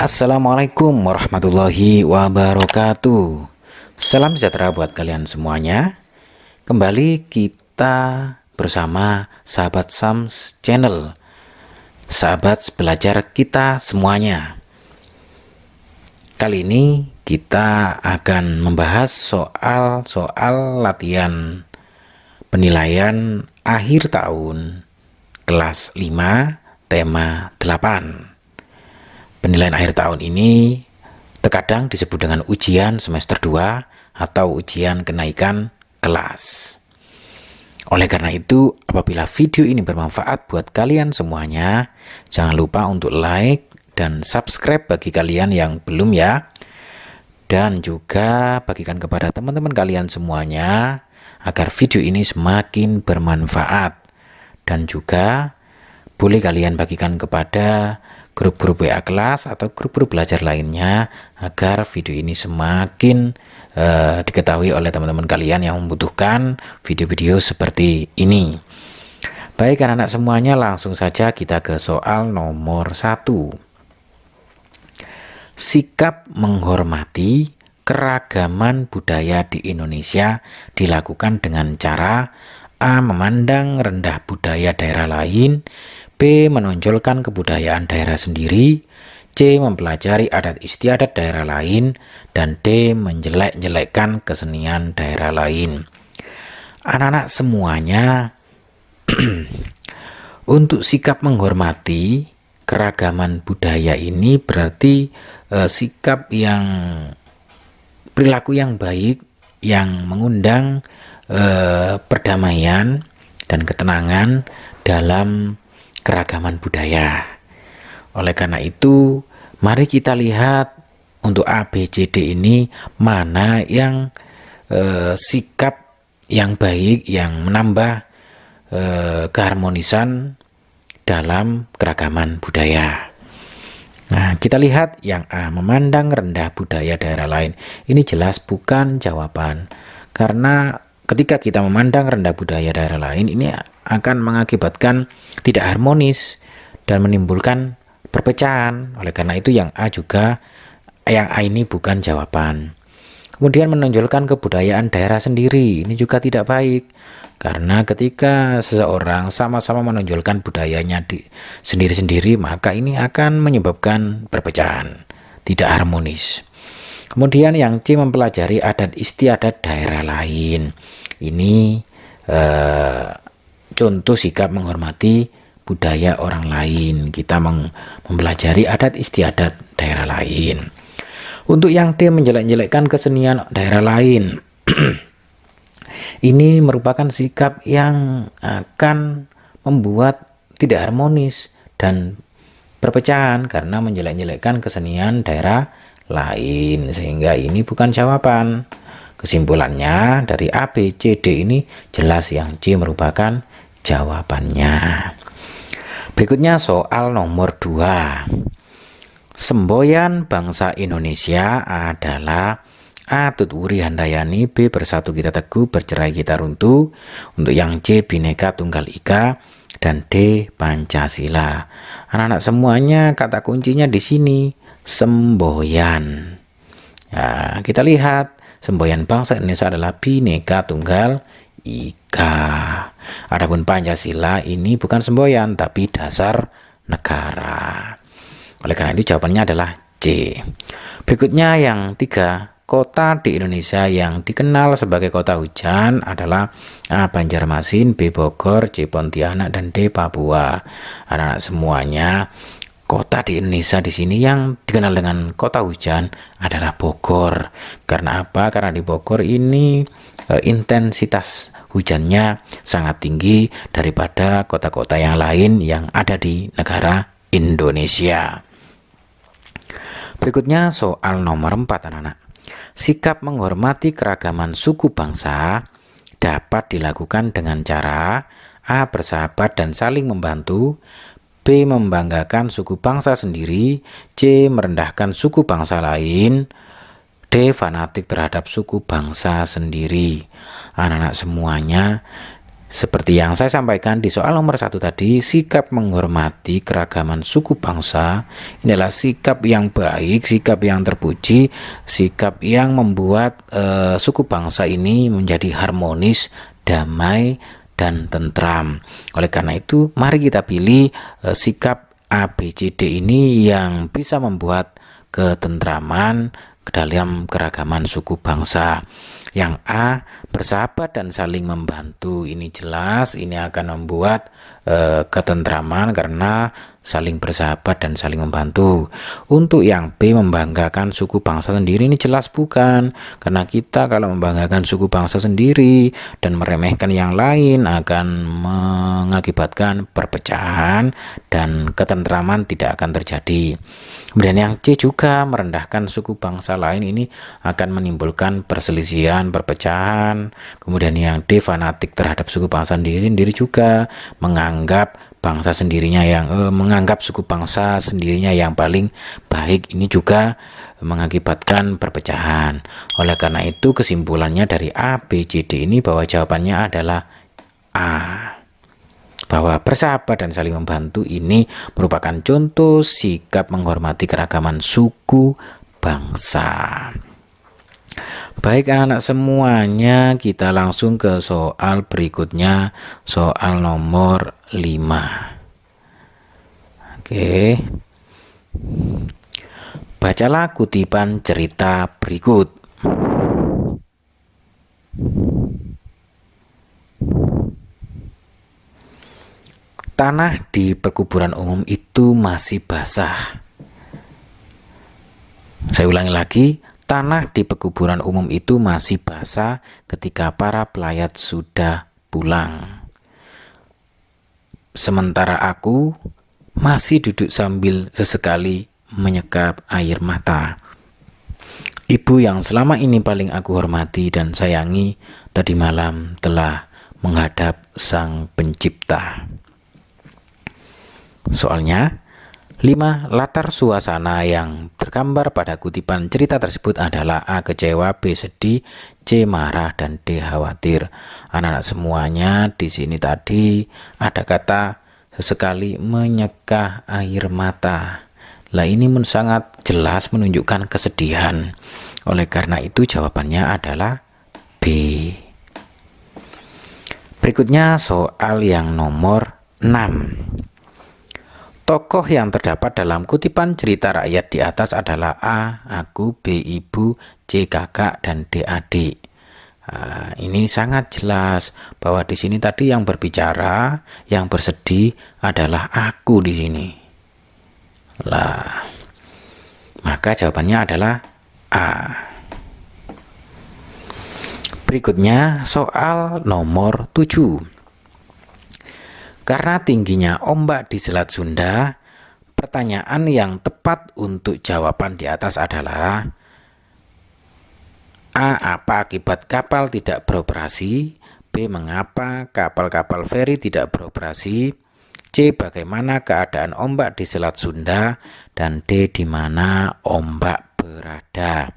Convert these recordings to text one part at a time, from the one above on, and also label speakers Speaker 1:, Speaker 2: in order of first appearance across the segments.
Speaker 1: Assalamualaikum warahmatullahi wabarakatuh. Salam sejahtera buat kalian semuanya. Kembali kita bersama sahabat Sams Channel, sahabat belajar kita semuanya. Kali ini kita akan membahas soal latihan penilaian akhir tahun kelas 5 tema 8. Penilaian akhir tahun ini terkadang disebut dengan ujian semester 2 atau ujian kenaikan kelas. Oleh karena itu, apabila video ini bermanfaat buat kalian semuanya, jangan lupa untuk like dan subscribe bagi kalian yang belum ya. Dan juga bagikan kepada teman-teman kalian semuanya agar video ini semakin bermanfaat. Dan juga boleh kalian bagikan kepada grup-grup WA kelas atau grup-grup belajar lainnya agar video ini semakin diketahui oleh teman-teman kalian yang membutuhkan video-video seperti ini. Baik anak-anak semuanya, langsung saja kita ke soal nomor 1. Sikap menghormati keragaman budaya di Indonesia dilakukan dengan cara A. Memandang rendah budaya daerah lain, B. Menonjolkan kebudayaan daerah sendiri, C. Mempelajari adat istiadat daerah lain, dan D. Menjelek-jelekkan kesenian daerah lain. Anak-anak semuanya, untuk sikap menghormati keragaman budaya ini berarti sikap yang perilaku yang baik, yang mengundang perdamaian dan ketenangan dalam keragaman budaya. Oleh karena itu, mari kita lihat untuk A, B, C, D ini mana yang sikap yang baik yang menambah keharmonisan dalam keragaman budaya. Nah, kita lihat yang A, memandang rendah budaya daerah lain. Ini jelas bukan jawaban. Karena ketika kita memandang rendah budaya daerah lain, ini akan mengakibatkan tidak harmonis dan menimbulkan perpecahan. Oleh karena itu yang A ini bukan jawaban. Kemudian menonjolkan kebudayaan daerah sendiri, ini juga tidak baik. Karena ketika seseorang sama-sama menonjolkan budayanya sendiri-sendiri, maka ini akan menyebabkan perpecahan, tidak harmonis. Kemudian yang C, mempelajari adat istiadat daerah lain. Ini contoh sikap menghormati budaya orang lain. Kita mempelajari adat istiadat daerah lain. Untuk yang D, menjelek-jelekkan kesenian daerah lain. Ini merupakan sikap yang akan membuat tidak harmonis dan perpecahan karena menjelek-jelekkan kesenian daerah lain, sehingga ini bukan jawaban. Kesimpulannya dari A, B, C, D ini jelas yang C merupakan jawabannya. Berikutnya soal nomor 2. Semboyan bangsa Indonesia adalah A. Tutwuri Handayani, B. Bersatu kita teguh, bercerai kita runtuh. Untuk yang C, Bhinneka Tunggal Ika, dan D. Pancasila. Anak-anak semuanya, kata kuncinya di sini semboyan. Nah, kita lihat semboyan bangsa Indonesia adalah Bhinneka Tunggal Ika. Adapun Pancasila ini bukan semboyan tapi dasar negara. Oleh karena itu jawabannya adalah C. Berikutnya yang 3. Kota di Indonesia yang dikenal sebagai kota hujan adalah A. Banjarmasin, B. Bogor, C. Pontianak, dan D. Papua. Anak-anak semuanya, kota di Indonesia di sini yang dikenal dengan kota hujan adalah Bogor. Karena apa? Karena di Bogor ini intensitas hujannya sangat tinggi daripada kota-kota yang lain yang ada di negara Indonesia. Berikutnya soal nomor 4 anak-anak. Sikap menghormati keragaman suku bangsa dapat dilakukan dengan cara A. Bersahabat dan saling membantu, B. Membanggakan suku bangsa sendiri, C. Merendahkan suku bangsa lain, D. Fanatik terhadap suku bangsa sendiri. Anak-anak semuanya, Seperti yang saya sampaikan di soal nomor 1 tadi, sikap menghormati keragaman suku bangsa ini adalah sikap yang baik, sikap yang terpuji, sikap yang membuat suku bangsa ini menjadi harmonis, damai, dan tentram. Oleh karena itu, mari kita pilih sikap A, B, C, D ini yang bisa membuat ketentraman dalam keragaman suku bangsa. Yang A, bersahabat dan saling membantu. Ini jelas ini akan membuat ketentraman karena saling bersahabat dan saling membantu. Untuk yang B, membanggakan suku bangsa sendiri, ini jelas bukan, karena kita kalau membanggakan suku bangsa sendiri dan meremehkan yang lain akan mengakibatkan perpecahan dan ketentraman tidak akan terjadi. Kemudian yang C juga merendahkan suku bangsa lain, ini akan menimbulkan perselisihan, perpecahan. Kemudian yang D, fanatik terhadap suku bangsa sendiri juga menganggap bangsa sendirinya menganggap suku bangsa sendirinya yang paling baik, ini juga mengakibatkan perpecahan. Oleh karena itu kesimpulannya dari A, B, C, D ini bahwa jawabannya adalah A, bahwa bersahabat dan saling membantu ini merupakan contoh sikap menghormati keragaman suku bangsa. Baik anak-anak semuanya, kita langsung ke soal berikutnya, soal nomor 5. Oke. Bacalah kutipan cerita berikut. Tanah di perkuburan umum itu masih basah. Saya ulangi lagi, tanah di perkuburan umum itu masih basah ketika para pelayat sudah pulang. Sementara aku masih duduk sambil sesekali menyekap air mata. Ibu yang selama ini paling aku hormati dan sayangi tadi malam telah menghadap Sang Pencipta. Soalnya, 5. Latar suasana yang tergambar pada kutipan cerita tersebut adalah A, kecewa, B, sedih, C, marah, dan D, khawatir. Anak-anak semuanya, di sini tadi ada kata sesekali menyeka air mata. Lah ini sangat jelas menunjukkan kesedihan. Oleh karena itu jawabannya adalah B. Berikutnya soal yang nomor 6. Tokoh yang terdapat dalam kutipan cerita rakyat di atas adalah A, aku, B, ibu, C, kakak, dan D, adik. Nah, ini sangat jelas bahwa di sini tadi yang berbicara, yang bersedih adalah aku di sini. Lah, maka jawabannya adalah A. Berikutnya soal nomor 7. Karena tingginya ombak di Selat Sunda, pertanyaan yang tepat untuk jawaban di atas adalah A, apa akibat kapal tidak beroperasi? B, mengapa kapal-kapal feri tidak beroperasi? C, bagaimana keadaan ombak di Selat Sunda? Dan D, di mana ombak berada?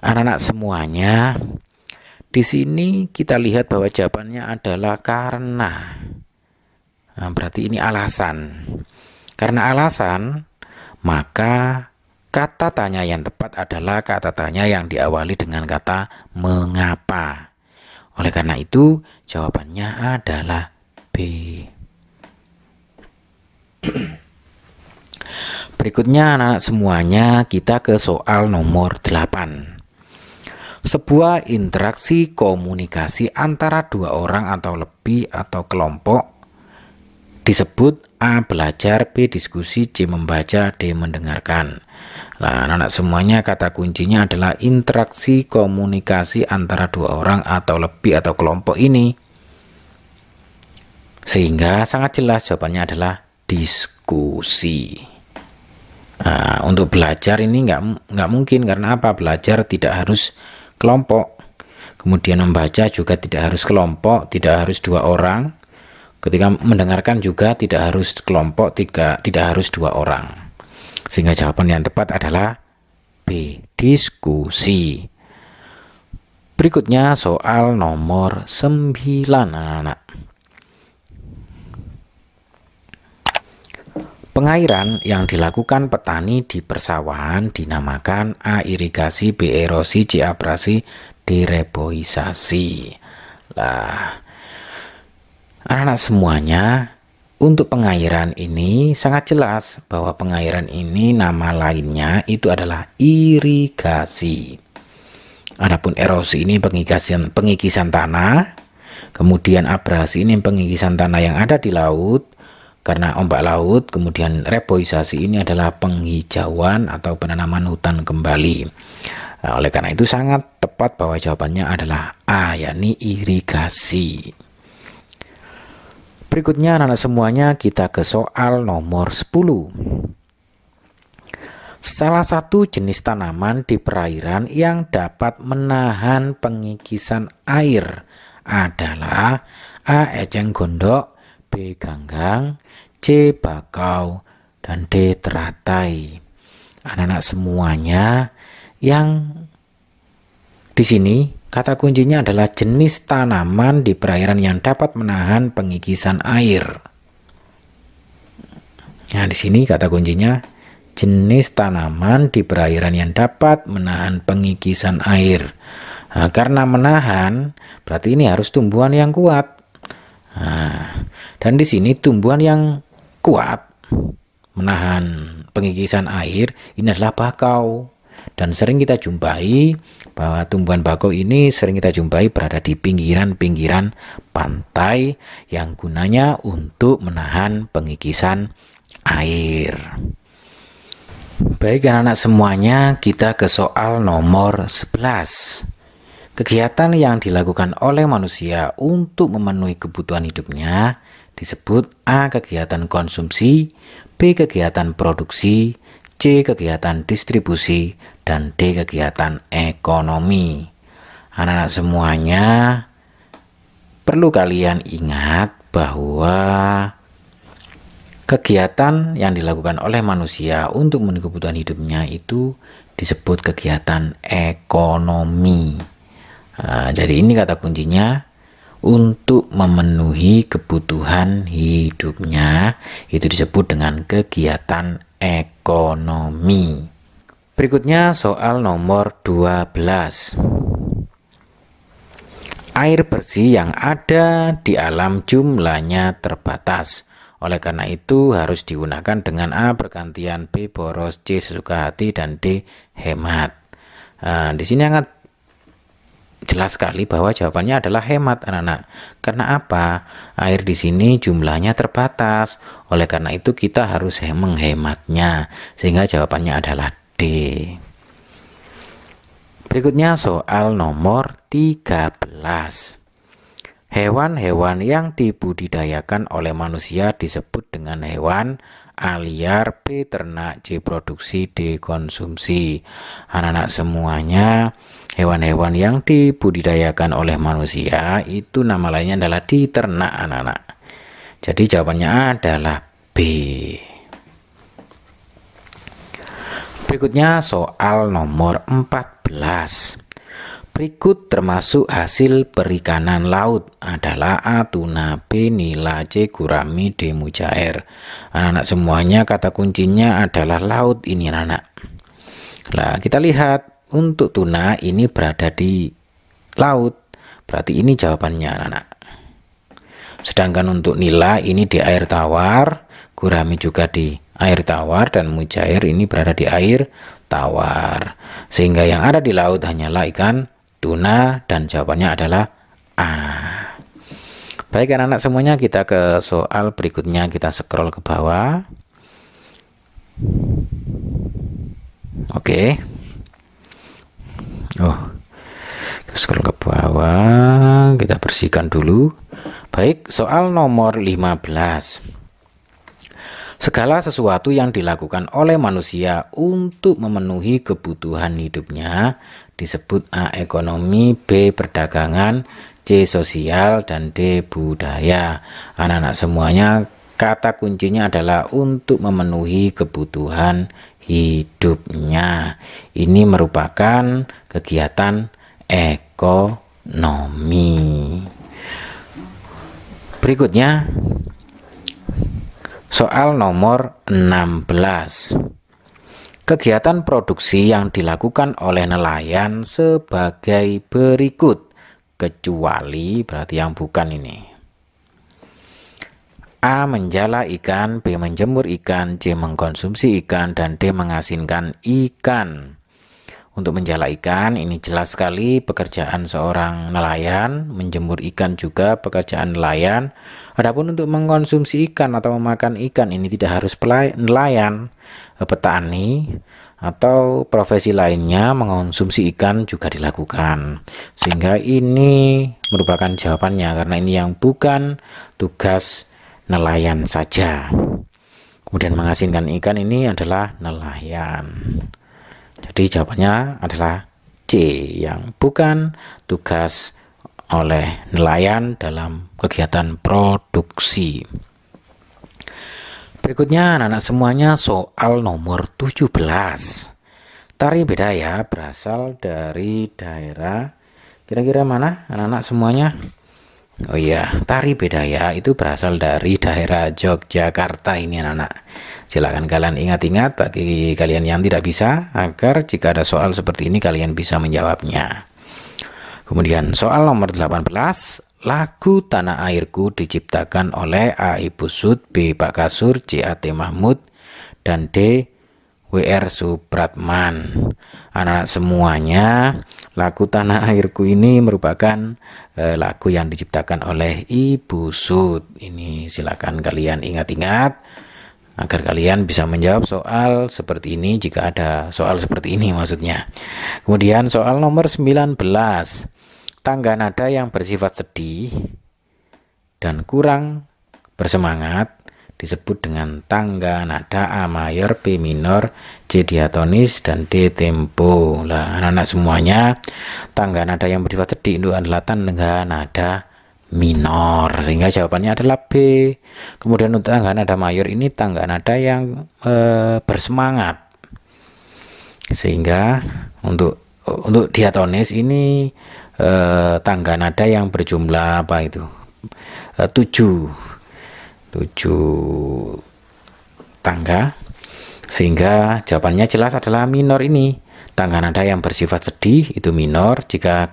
Speaker 1: Anak-anak semuanya, di sini kita lihat bahwa jawabannya adalah karena. Nah, berarti ini alasan. Karena alasan, maka kata tanya yang tepat adalah kata tanya yang diawali dengan kata mengapa. Oleh karena itu, jawabannya adalah B. Berikutnya anak-anak semuanya, kita ke soal nomor 8. Sebuah interaksi komunikasi antara dua orang atau lebih atau kelompok disebut A, belajar, B, diskusi, C, membaca, D, mendengarkan. Nah, anak-anak semuanya kata kuncinya adalah interaksi komunikasi antara dua orang atau lebih atau kelompok ini. Sehingga sangat jelas jawabannya adalah diskusi. Nah, untuk belajar ini nggak mungkin, karena apa? Belajar tidak harus kelompok. Kemudian membaca juga tidak harus kelompok, tidak harus dua orang. Ketika mendengarkan juga tidak harus kelompok, tidak harus dua orang. Sehingga jawaban yang tepat adalah B, diskusi. Berikutnya soal nomor 9 anak-anak. Pengairan yang dilakukan petani di persawahan dinamakan A. Irigasi, B. Erosi, C. Abrasi, D. Reboisasi. Nah, anak-anak semuanya, untuk pengairan ini sangat jelas bahwa pengairan ini nama lainnya itu adalah irigasi. Adapun erosi ini pengikisan tanah, kemudian abrasi ini pengikisan tanah yang ada di laut karena ombak laut, kemudian reboisasi ini adalah penghijauan atau penanaman hutan kembali. Nah, oleh karena itu sangat tepat bahwa jawabannya adalah A, yakni irigasi. Berikutnya anak-anak semuanya kita ke soal nomor 10. Salah satu jenis tanaman di perairan yang dapat menahan pengikisan air adalah A. Eceng gondok, B. Ganggang, C. Bakau, dan D. Teratai. Anak-anak semuanya, yang di sini kata kuncinya adalah jenis tanaman di perairan yang dapat menahan pengikisan air. Nah, di sini kata kuncinya jenis tanaman di perairan yang dapat menahan pengikisan air. Nah, karena menahan berarti ini harus tumbuhan yang kuat. Nah, dan di sini tumbuhan yang kuat menahan pengikisan air ini adalah bakau. Dan sering kita jumpai bahwa tumbuhan bakau ini sering kita jumpai berada di pinggiran-pinggiran pantai yang gunanya untuk menahan pengikisan air. Baik anak-anak semuanya, kita ke soal nomor 11. Kegiatan yang dilakukan oleh manusia untuk memenuhi kebutuhan hidupnya disebut A. Kegiatan konsumsi, B. Kegiatan produksi, C. Kegiatan distribusi, dan D. Kegiatan ekonomi. Anak-anak semuanya, perlu kalian ingat bahwa kegiatan yang dilakukan oleh manusia untuk memenuhi kebutuhan hidupnya itu disebut kegiatan ekonomi. Nah, jadi ini kata kuncinya, untuk memenuhi kebutuhan hidupnya itu disebut dengan kegiatan ekonomi. Berikutnya soal nomor 12. Air bersih yang ada di alam jumlahnya terbatas. Oleh karena itu harus digunakan dengan A. Bergantian, B. Boros, C. Sesuka hati, dan D. Hemat. Nah, di sini sangat jelas sekali bahwa jawabannya adalah hemat anak-anak. Karena apa? Air di sini jumlahnya terbatas. Oleh karena itu kita harus menghematnya. Sehingga jawabannya adalah D. Berikutnya soal nomor 13. Hewan-hewan yang dibudidayakan oleh manusia disebut dengan hewan A. Liar, B. Ternak, C. Produksi, D. Konsumsi. Anak-anak semuanya, hewan-hewan yang dibudidayakan oleh manusia itu nama lainnya adalah diternak anak-anak. Jadi jawabannya adalah B. Berikutnya soal nomor 14. Berikut termasuk hasil perikanan laut adalah A. Tuna, B. Nila, C. Gurami, D. Mujair. Anak-anak semuanya kata kuncinya adalah laut ini anak-anak. Nah, kita lihat untuk tuna ini berada di laut, berarti ini jawabannya anak-anak. Sedangkan untuk nila ini di air tawar, gurami juga di air tawar, dan mujair ini berada di air tawar. Sehingga yang ada di laut hanyalah ikan tuna, dan jawabannya adalah A. Baik anak-anak semuanya, kita ke soal berikutnya. Kita scroll ke bawah. Oke. Scroll ke bawah, kita bersihkan dulu. Baik, soal nomor 15. Segala sesuatu yang dilakukan oleh manusia untuk memenuhi kebutuhan hidupnya disebut A. Ekonomi, B. Perdagangan, C. Sosial, dan D. Budaya. Anak-anak semuanya kata kuncinya adalah untuk memenuhi kebutuhan hidupnya. Ini merupakan kegiatan ekonomi. ekonomi. Berikutnya soal nomor 16. Kegiatan produksi yang dilakukan oleh nelayan sebagai berikut, kecuali berarti yang bukan ini. A. Menjala ikan, B. Menjemur ikan, C. Mengkonsumsi ikan, dan D. Mengasinkan ikan. Untuk menjala ikan ini jelas sekali pekerjaan seorang nelayan, menjemur ikan juga pekerjaan nelayan. Adapun untuk mengkonsumsi ikan atau memakan ikan ini tidak harus nelayan, petani atau profesi lainnya mengkonsumsi ikan juga dilakukan. Sehingga ini merupakan jawabannya karena ini yang bukan tugas nelayan saja. Kemudian mengasinkan ikan ini adalah nelayan. Jadi jawabannya adalah C, yang bukan tugas oleh nelayan dalam kegiatan produksi. Berikutnya anak-anak semuanya soal nomor 17. Tari Bedaya berasal dari daerah, kira-kira mana anak-anak semuanya? Oh iya, Tari Bedaya itu berasal dari daerah Yogyakarta ini anak-anak. Silakan kalian ingat-ingat bagi kalian yang tidak bisa, agar jika ada soal seperti ini kalian bisa menjawabnya. Kemudian soal nomor 18. Lagu Tanah Airku diciptakan oleh A. Ibu Sud, B. Pak Kasur, C. A.T. Mahmud, dan D. W.R. Supratman. Anak-anak semuanya, lagu Tanah Airku ini merupakan lagu yang diciptakan oleh Ibu Sud. Ini silakan kalian ingat-ingat agar kalian bisa menjawab soal seperti ini jika ada soal seperti ini maksudnya. Kemudian soal nomor 19. Tangga nada yang bersifat sedih dan kurang bersemangat disebut dengan tangga nada A mayor, B minor, C diatonis, dan D tempo. Lah anak-anak semuanya, tangga nada yang bersifat sedih itu adalah tangga nada minor, sehingga jawabannya adalah B. Kemudian untuk tangga nada mayor ini tangga nada yang bersemangat, sehingga untuk diatonis ini tangga nada yang berjumlah apa itu 7 tangga, sehingga jawabannya jelas adalah minor ini. Tangga nada yang bersifat sedih itu minor, jika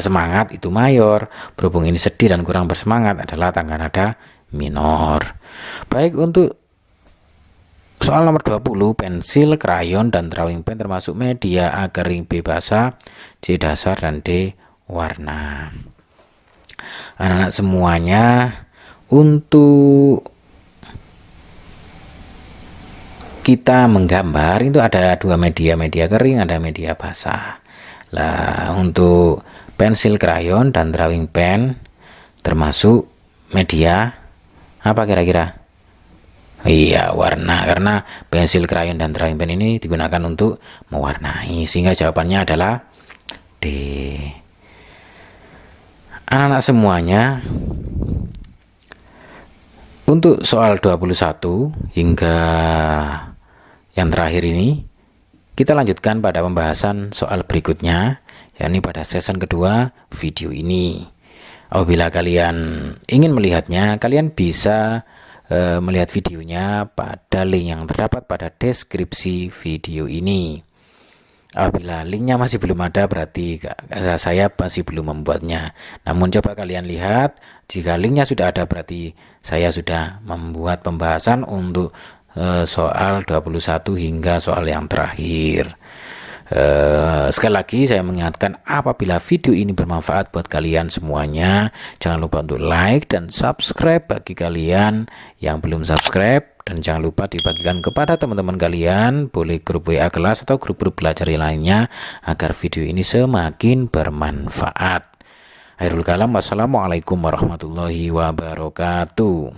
Speaker 1: semangat itu mayor. Berhubung ini sedih dan kurang bersemangat adalah tangga nada minor. Baik, untuk soal nomor 20, pensil, krayon, dan drawing pen termasuk media A. Kering, B. Basah, C. Dasar, dan D. Warna. Anak-anak semuanya, untuk kita menggambar itu ada dua media kering, ada media basah. Lah untuk pensil, krayon, dan drawing pen termasuk media apa kira-kira? Iya, warna, karena pensil, krayon, dan drawing pen ini digunakan untuk mewarnai, sehingga jawabannya adalah D. Anak-anak semuanya, untuk soal 21 hingga yang terakhir ini, kita lanjutkan pada pembahasan soal berikutnya, yakni pada season kedua video ini. Apabila kalian ingin melihatnya, kalian bisa melihat videonya pada link yang terdapat pada deskripsi video ini. Apabila linknya masih belum ada, berarti saya masih belum membuatnya. Namun coba kalian lihat, jika linknya sudah ada berarti saya sudah membuat pembahasan untuk soal 21 hingga soal yang terakhir. Sekali lagi saya mengingatkan, apabila video ini bermanfaat buat kalian semuanya, jangan lupa untuk like dan subscribe bagi kalian yang belum subscribe, dan jangan lupa dibagikan kepada teman-teman kalian, boleh grup WA kelas atau grup-grup belajar lainnya, agar video ini semakin bermanfaat. Akhirul kalam, wassalamualaikum warahmatullahi wabarakatuh.